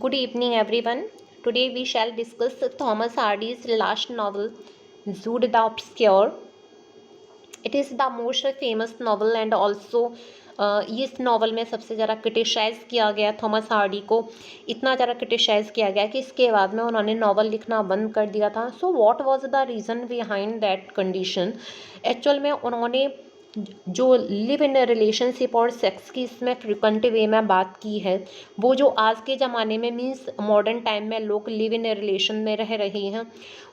Good evening, everyone. Today we shall discuss Thomas Hardy's last novel, Jude the Obscure. It is the most famous novel and also इस novel में सबसे ज़्यादा criticise किया गया Thomas Hardy को इतना ज़्यादा क्रिटिसाइज़ किया गया कि इसके बाद में उन्होंने नॉवल लिखना बंद कर दिया था. So what was the reason behind that condition. Actual में उन्होंने जो लिव इन रिलेशनशिप और सेक्स की इसमें फ्रिक्वेंट वे में बात की है, वो जो आज के ज़माने में मीन्स मॉडर्न टाइम में लोग लिव इन रिलेशन में रह रहे हैं,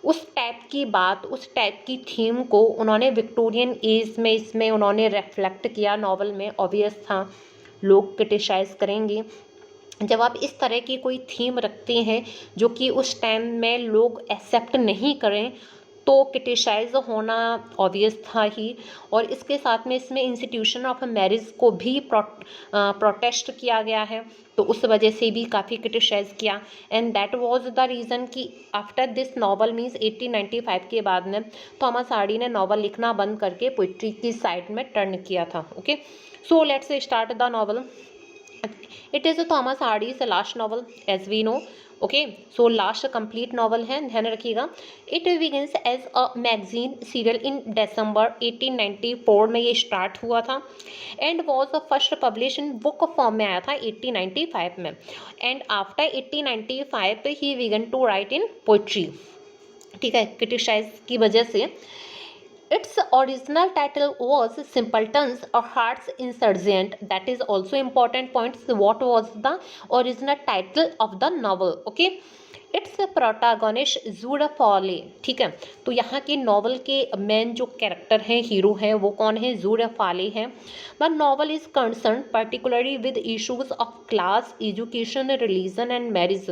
उस टाइप की बात, उस टाइप की थीम को उन्होंने विक्टोरियन एज में इसमें उन्होंने रिफ्लेक्ट किया नॉवल में. ऑब्वियस था लोग क्रिटिसाइज़ करेंगे जब आप इस तरह की कोई थीम रखते हैं जो कि उस टाइम में लोग एक्सेप्ट नहीं करें, तो क्रिटिसाइज होना ऑब्वियस था ही. और इसके साथ में इसमें इंस्टीट्यूशन ऑफ मैरिज को भी प्रोटेस्ट किया गया है, तो उस वजह से भी काफ़ी क्रिटिसाइज किया. And that was the reason कि आफ्टर दिस नॉवल मीन्स 1895 के बाद में थॉमस हार्डी ने नॉवल लिखना बंद करके पोइट्री की साइड में टर्न किया था. Okay, so let's start the novel. It is Thomas Hardy's last novel, as we know. Okay, so last complete novel है, ध्यान रखिएगा. It begins as a magazine serial in December 1894 में ये start हुआ था and was first published in book form में आया था 1895 में. And after 1895 he began to write in poetry. ठीक है, क्रिटिसाइज की वजह से. Its original title was Simpletons or Heart's Insurgent. That is also important point. What was the original title of the novel? Okay. It's protagonist Jude Fawley. ठीक है, तो यहाँ के नॉवल के मेन जो कैरेक्टर हैं, हीरो हैं, वो कौन है? जूड फॉले हैं. The novel is concern particularly with issues of class, education, religion and marriage.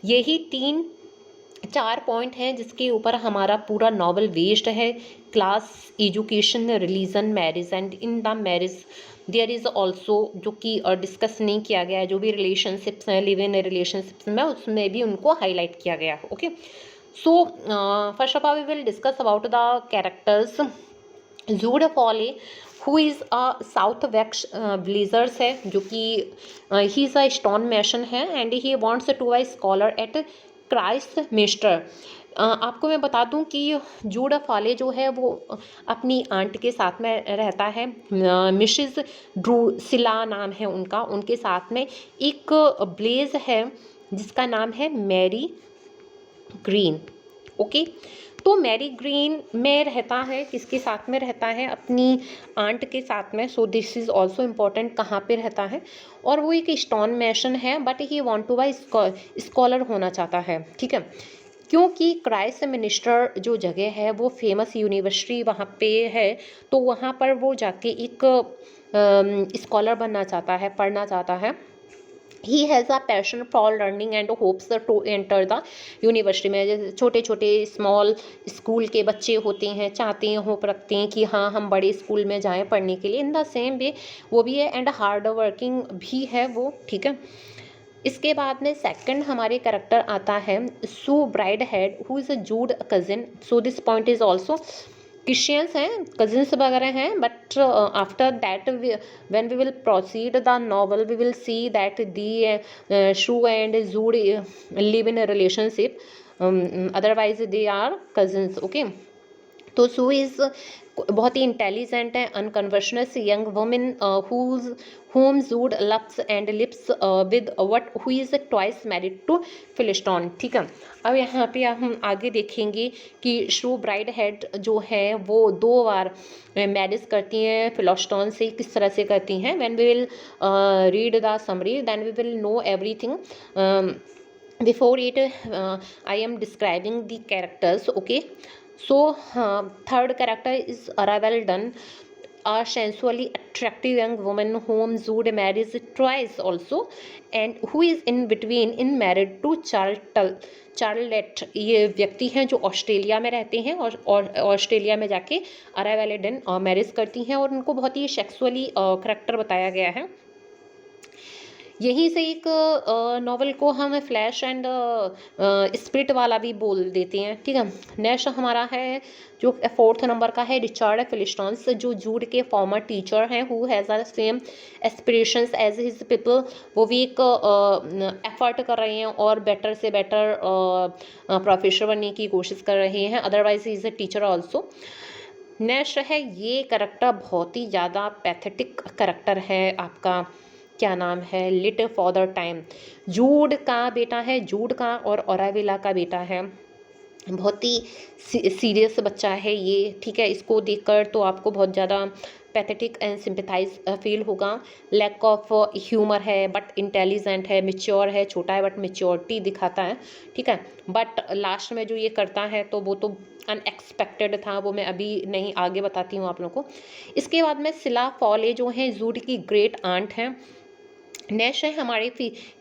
यही 3-4 पॉइंट हैं जिसके ऊपर हमारा पूरा नॉवल बेस्ड है. Class, education, religion, marriage. And in the marriage there is also, जो कि डिस्कस नहीं किया गया है, जो भी रिलेशनशिप्स हैं, लिव इन रिलेशनशिप्स में, उसमें भी उनको हाईलाइट किया गया है. Okay, so first of all we will discuss about the characters. Jude Fawley who is a south west villagers है, जो कि he is a stone mason है and he wants to a scholar at Christminster. आपको मैं बता दूं कि जूड फॉले जो है वो अपनी आंट के साथ में रहता है. मिसेस ड्रूसिला नाम है उनका. उनके साथ में एक ब्लेज है जिसका नाम है मैरी ग्रीन. ओके, तो मैरी ग्रीन में रहता है, किसके साथ में रहता है? अपनी आंट के साथ में. So this is also important कहाँ पे रहता है. और वो एक स्टोन मैशन है, but he want to be scholar होना चाहता है. ठीक है, क्योंकि क्राइस्ट मिनिस्टर जो जगह है वो फेमस यूनिवर्सिटी वहाँ पे है, तो वहाँ पर वो जाके एक स्कॉलर बनना चाहता है, पढ़ना चाहता है. He has a passion for learning and hopes to enter the university में. जैसे छोटे छोटे स्मॉल स्कूल के बच्चे होते हैं, चाहते हैं, होप रखते हैं कि हाँ हम बड़े स्कूल में जाएं पढ़ने के लिए. इन द सेम वे वो भी है एंड हार्ड वर्किंग भी है वो. ठीक है, इसके बाद में सेकंड हमारे कैरेक्टर आता है Sue Bridehead who is a Jude cousin. So this point is also Christians हैं, कजिन्स वगैरह हैं, but after that when we will proceed the novel we will see that the Sue and Jude live in a relationship, otherwise they are cousins. Okay, तो Sue is बहुत ही intelligent है, unconventional young women whom Zood loves and lives with what who is twice married to Philistine. ठीक है, अब यहाँ पे हम आगे देखेंगे कि शू ब्राइड हेड जो है वो 2 बार मैरिज करती हैं फिलिस्टीन से. किस तरह से करती हैं? When we will read the summary then we will know everything. Before it I am describing the characters. Okay, so third character is Arabelle Dunn, a sensually attractive young woman whom Zood marries twice also and who is in between in married to Charlotte. ये व्यक्ति हैं जो Australia में रहते हैं और Australia में जाके अराबेल डन मैरिज करती हैं और उनको बहुत ही सेक्सुअली करैक्टर बताया गया है. यहीं से एक नॉवल को हम फ्लैश एंड स्पिरिट वाला भी बोल देते हैं, ठीक है। नेक्स्ट हमारा है जो 4th नंबर का है रिचर्ड फिलिस्टॉन्स, जो जूड के फॉर्मर टीचर हैं, who has a same aspirations as his people. वो भी एक एफर्ट कर रहे हैं और बेटर से बेटर प्रोफेसर बनने की कोशिश कर रहे हैं, otherwise he is a teacher also. Next है ये करेक्टर बहुत ही ज़्यादा पैथेटिक करेक्टर है आपका, क्या नाम है, लिट फॉदर टाइम। जूड का बेटा है, जूड का और ओराविला का बेटा है। बहुत ही सीरियस बच्चा है ये, ठीक है। इसको देखकर तो आपको बहुत ज़्यादा पैथेटिक एंड सिंपैथाइज फील होगा। लैक ऑफ ह्यूमर है बट इंटेलिजेंट है, मेच्योर है, छोटा है बट मेच्योरिटी दिखाता है, ठीक है। बट लास्ट में जो ये करता है तो वो तो अनएक्सपेक्टेड था, वो मैं अभी नहीं आगे बताती हूँ आप लोगों को। इसके बाद में सिला फॉले जो है जूड की ग्रेट आंट हैं। नेक्स्ट है हमारे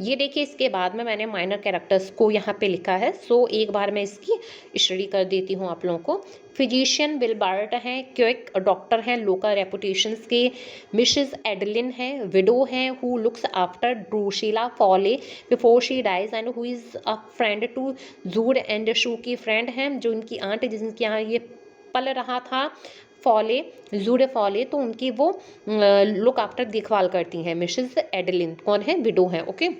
ये देखिए, इसके बाद में मैंने माइनर कैरेक्टर्स को यहाँ पे लिखा है, सो एक बार मैं इसकी स्टडी कर देती हूँ आप लोगों को। फिजिशियन विलबार्ट हैं, क्विक डॉक्टर हैं, लोकल रेपुटेशंस के। मिसेस एडलिन है, विडो हैं, who looks after Drusilla Fawley before she dies and who is a friend to Jude and Sue की फ्रेंड हैं, जो उनकी आंट जिनके यहाँ ये पल रहा था फॉले, जूड फॉले, तो उनकी वो लुक आफ्टर देखभाल करती हैं। मिसेस एडलिन कौन है, विडो है, ओके।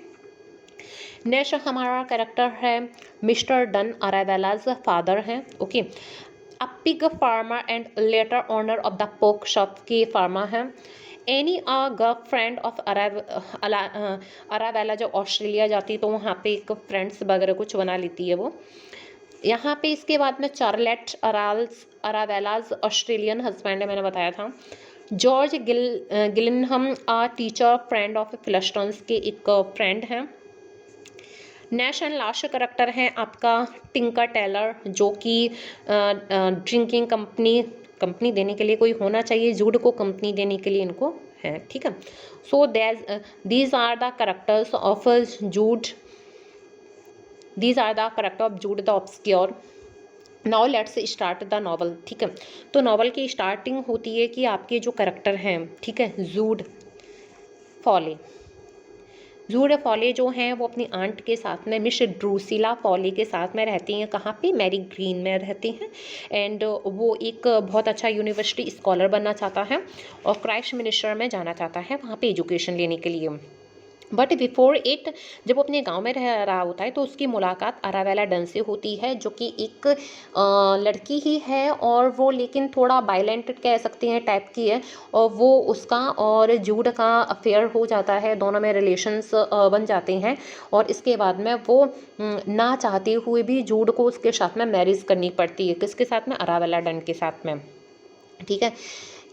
नेक्स्ट हमारा कैरेक्टर है मिस्टर डन, अरावेलाज फादर हैं, okay. A pig farmer and later owner of the pork shop के फार्मर हैं। Anny a girl friend of अरावेला, जब ऑस्ट्रेलिया जाती है तो वहाँ पे एक फ्रेंड्स वगैरह कुछ बना लेती है वो। यहाँ पे इसके बाद में चार्लेट अरावेलाज ऑस्ट्रेलियन हस्बैंड है, मैंने बताया था। George Gillingham a teacher friend of Phillotson's के एक फ्रेंड हैं। नेक्स्ट एंड लास्ट करेक्टर हैं आपका टिंकर टेलर, जो कि ड्रिंकिंग कंपनी देने के लिए कोई होना चाहिए, जूड को कंपनी देने के लिए इनको है, ठीक है। So these are the characters of Jude, these are the character of Jude the Obscure. Now let's start the novel, ठीक है। तो नॉवल की स्टार्टिंग होती है कि आपके जो करेक्टर हैं, ठीक है, जूड फॉले, जूड फॉले जो हैं वो अपनी आंट के साथ में मिस ड्रूसिला फॉले के साथ में रहती हैं, कहाँ पे, मैरी ग्रीन में रहती हैं। एंड वो एक बहुत अच्छा यूनिवर्सिटी स्कॉलर बनना चाहता है और क्राइस्ट मिनिस्टर में जाना चाहता है वहाँ पे एजुकेशन लेने के लिए। बट बिफोर इट, जब वो अपने गांव में रह रहा होता है तो उसकी मुलाकात अरावेला डन से होती है, जो कि एक लड़की ही है और वो लेकिन थोड़ा वायलेंट कह सकते हैं टाइप की है। और वो उसका और जूड का अफेयर हो जाता है, दोनों में रिलेशंस बन जाते हैं। और इसके बाद में वो ना चाहते हुए भी जूड को उसके साथ में मैरिज करनी पड़ती है, किसके साथ में, अरावेला डन के साथ में, ठीक है।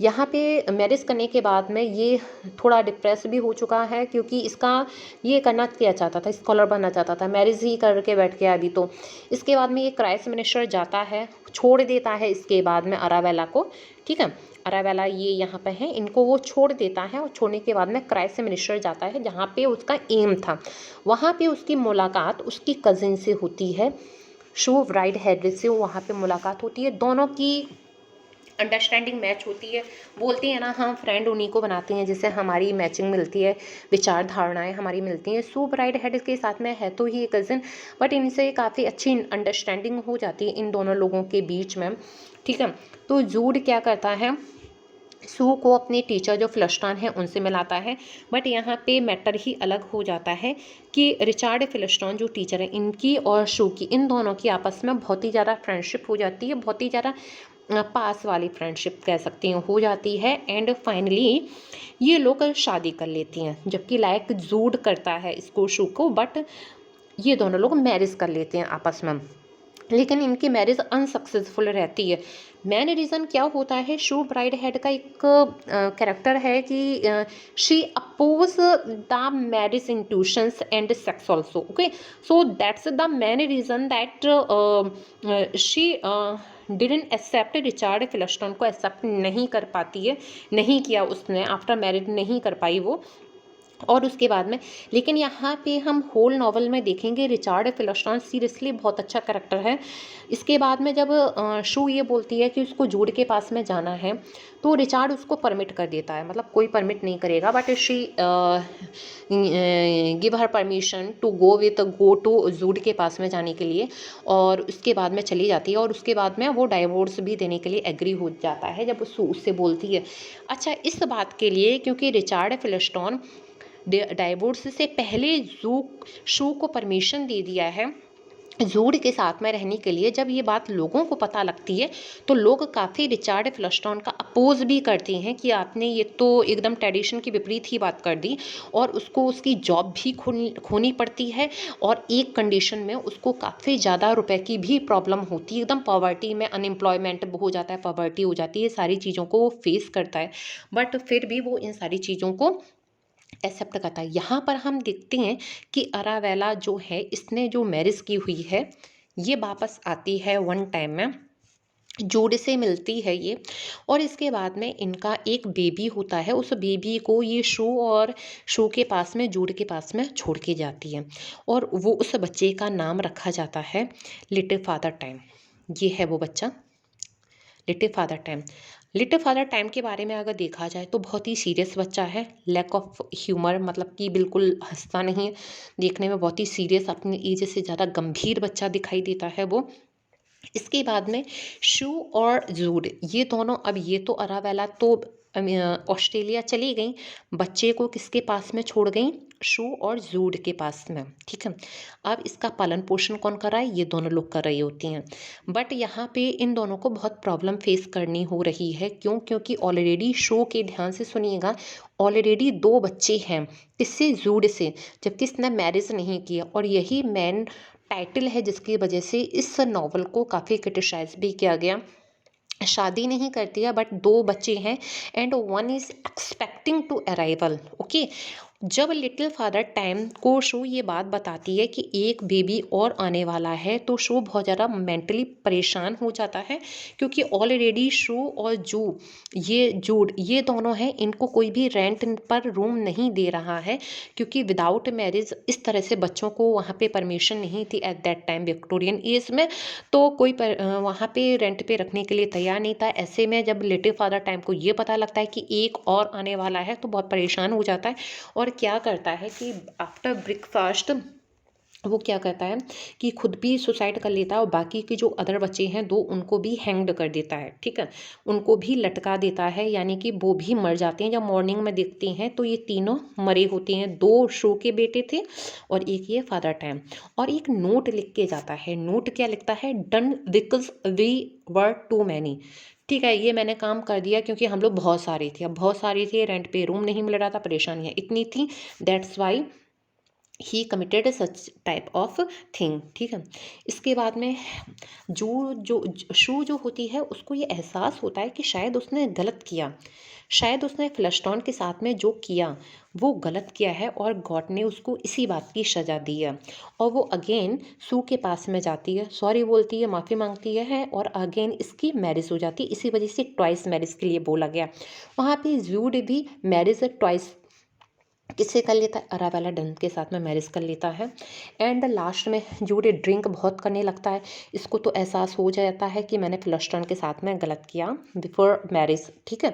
यहाँ पे मैरिज करने के बाद में ये थोड़ा डिप्रेस भी हो चुका है, क्योंकि इसका ये करना क्या चाहता था, स्कॉलर बनना चाहता था, मैरिज ही करके बैठ गया अभी तो। इसके बाद में ये क्राइस्ट मिनिस्टर जाता है, छोड़ देता है इसके बाद में अरावेला को, ठीक है। अरावेला ये यहाँ पे है, इनको वो छोड़ देता है और छोड़ने के बाद में क्राइस्ट मिनिस्टर जाता है जहाँ पे उसका एम था। वहाँ पे उसकी मुलाकात उसकी कज़िन से होती है, शू ब्राइड हैरिस से वहाँ पे मुलाकात होती है। दोनों की अंडरस्टैंडिंग मैच होती है, बोलती है ना, हम फ्रेंड उन्हीं को बनाते हैं जिससे हमारी मैचिंग मिलती है, विचारधारणाएं हमारी मिलती हैं। सू ब्राइड हेड के साथ में है तो ही कज़िन, बट इनसे काफ़ी अच्छी अंडरस्टैंडिंग हो जाती है इन दोनों लोगों के बीच में, ठीक है। तो जूड क्या करता है, सू को अपने टीचर जो फिलिस्टॉन है उनसे मिलाता है। बट यहाँ पे मैटर ही अलग हो जाता है कि रिचर्ड फिलिस्टॉन जो टीचर है, इनकी और शू की, इन दोनों की आपस में बहुत ही ज़्यादा फ्रेंडशिप हो जाती है, बहुत ही ज़्यादा पास वाली फ्रेंडशिप कह सकती हैं हो जाती है। एंड फाइनली ये लोग शादी कर लेती हैं, जबकि लाइक जूड करता है इसको, शू को, बट ये दोनों लोग मैरिज कर लेते हैं आपस में। लेकिन इनकी मैरिज अनसक्सेसफुल रहती है। मेन रीज़न क्या होता है, शू ब्राइड हेड का एक कैरेक्टर है कि she oppose the marriage institutions and sex also, okay. So that's the main reason that she didn't accept, Richard Phillotson को एक्सेप्ट नहीं कर पाती है, नहीं किया उसने, आफ्टर मैरिज नहीं कर पाई वो। और उसके बाद में, लेकिन यहाँ पे हम होल नॉवल में देखेंगे रिचार्ड फेलिस्टोन सीरियसली बहुत अच्छा करैक्टर है। इसके बाद में जब शू ये बोलती है कि उसको जूड के पास में जाना है, तो रिचार्ड उसको परमिट कर देता है, मतलब कोई परमिट नहीं करेगा, but she give her permission to go to Jude के पास में जाने के लिए, और उसके बाद में चली जाती है, और उसके बाद में वो डाइवोर्स भी देने के लिए एग्री हो जाता है जब शू उससे बोलती है। अच्छा, इस बात के लिए क्योंकि रिचार्ड फेलिस्टोन डाइवोर्स से पहले शू को परमिशन दे दिया है जूड के साथ में रहने के लिए, जब ये बात लोगों को पता लगती है तो लोग काफ़ी रिचार्ड फेलिस्टोन का अपोज भी करते हैं कि आपने ये तो एकदम ट्रेडिशन की विपरीत ही बात कर दी, और उसको उसकी जॉब भी खोनी पड़ती है, और एक कंडीशन में उसको काफ़ी ज़्यादा रुपए की भी प्रॉब्लम होती है, एकदम पॉवर्टी में अनएम्प्लॉयमेंट हो जाता है, पॉवर्टी हो जाती है, सारी चीज़ों को वो फेस करता है, बट फिर भी वो इन सारी चीज़ों को एक्सेप्ट करता है। यहाँ पर हम देखते हैं कि अरावेला जो है, इसने जो मैरिज की हुई है, ये वापस आती है वन टाइम में, जूड से मिलती है ये, और इसके बाद में इनका एक बेबी होता है, उस बेबी को ये शू के पास में, जूड के पास में छोड़ के जाती है, और वो उस बच्चे का नाम रखा जाता है लिटिल फादर टाइम। ये है वो बच्चा, little father time. Little father time के बारे में अगर देखा जाए तो बहुत ही सीरियस बच्चा है, लैक ऑफ ह्यूमर, मतलब कि बिल्कुल हंसता नहीं है, देखने में बहुत ही सीरियस, अपनी एज से ज़्यादा गंभीर बच्चा दिखाई देता है वो। इसके बाद में शू और जूड, ये दोनों, अब ये तो अरावेला तो ऑस्ट्रेलिया चली गई, बच्चे को किसके पास में छोड़ गई, शू और जूड के पास में, ठीक है। अब इसका पालन पोषण कौन कर रहा है, ये दोनों लोग कर रही होती हैं, बट यहाँ पे इन दोनों को बहुत प्रॉब्लम फेस करनी हो रही है। क्यों? क्योंकि ऑलरेडी शो के ध्यान से सुनिएगा, ऑलरेडी 2 बच्चे हैं, किससे, जूड से, जबकि इसने मैरिज नहीं किया, और यही मेन टाइटल है जिसकी वजह से इस नॉवल को काफ़ी क्रिटिसाइज भी किया गया। शादी नहीं करती है, बट 2 बच्चे हैं, and one is expecting to arrival, okay. जब लिटिल फादर टाइम को शो ये बात बताती है कि एक बेबी और आने वाला है, तो शो बहुत ज़्यादा मेंटली परेशान हो जाता है, क्योंकि ऑलरेडी शो और जूड ये दोनों हैं, इनको कोई भी रेंट पर रूम नहीं दे रहा है, क्योंकि विदाउट मैरिज इस तरह से बच्चों को वहाँ पे परमिशन नहीं थी at that time, Victorian age में, तो कोई वहाँ पे रेंट पे रखने के लिए तैयार नहीं था। ऐसे में जब लिटिल फादर टाइम को ये पता लगता है कि एक और आने वाला है, तो बहुत परेशान हो जाता है, और क्या करता है कि आफ्टर ब्रेकफास्ट वो क्या करता है कि खुद भी सुसाइड कर लेता है, और बाकी के जो अदर बच्चे हैं 2, उनको भी हैंग्ड कर देता है, ठीक है, उनको भी लटका देता है, यानी कि वो भी मर जाते हैं। जब मॉर्निंग में देखते हैं तो ये तीनों मरे होते हैं, 2 शो के बेटे थे और एक ये फादर टाइम। और एक नोट लिख के जाता है, नोट क्या लिखता है, done because we were too many, ठीक है, ये मैंने काम कर दिया क्योंकि हम लोग बहुत सारे थे, अब बहुत सारे थे, रेंट पे रूम नहीं मिल रहा था, परेशानियाँ इतनी थी, that's why he committed such type of thing, ठीक है। इसके बाद में शू जो होती है, उसको ये एहसास होता है कि शायद उसने गलत किया, शायद उसने फेलिस्टोन के साथ में जो किया वो गलत किया है, और गॉड ने उसको इसी बात की सज़ा दी है, और वो अगेन शू के पास में जाती है, सॉरी बोलती है, माफ़ी मांगती है, और अगेन इसकी मैरिज हो जाती है। इसी वजह से ट्वाइस मैरिज के लिए बोला गया। वहाँ पे जूड भी मैरिज ट्वाइस किससे कर लेता है, अरावेला डन के साथ में मैरिज कर लेता है, एंड लास्ट में जूड ड्रिंक बहुत करने लगता है। इसको तो एहसास हो जाता है कि मैंने फेलिस्टोन के साथ में गलत किया बिफोर मैरिज, ठीक है,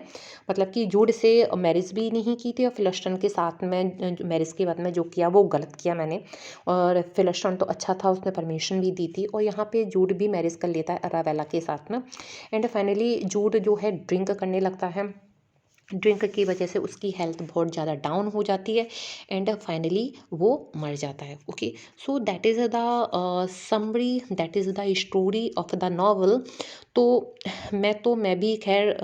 मतलब कि जूड से मैरिज भी नहीं की थी, और फेलिस्टोन के साथ में मैरिज के बाद में जो किया वो गलत किया मैंने, और फेलिस्टोन तो अच्छा था, उसने परमिशन भी दी थी, और यहाँ पे जूड भी मैरिज कर लेता है अरावेला के साथ में, एंड फाइनली जूड जो है ड्रिंक करने लगता है। ड्रिंक की वजह से उसकी हेल्थ बहुत ज़्यादा डाउन हो जाती है, एंड फाइनली वो मर जाता है, okay. So that is the summary, that is the story of the novel. तो मैं भी खैर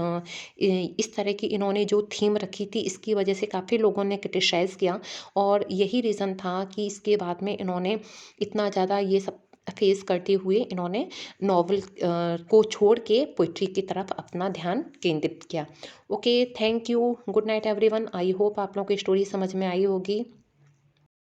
इस तरह की इन्होंने जो थीम रखी थी, इसकी वजह से काफ़ी लोगों ने क्रिटिसाइज़ किया, और यही रीज़न था कि इसके बाद में इन्होंने इतना ज़्यादा ये सब फेस करते हुए इन्होंने नॉवल को छोड़ के पोइट्री की तरफ अपना ध्यान केंद्रित किया। Okay, thank you, good night everyone. I hope आप लोगों को स्टोरी समझ में आई होगी।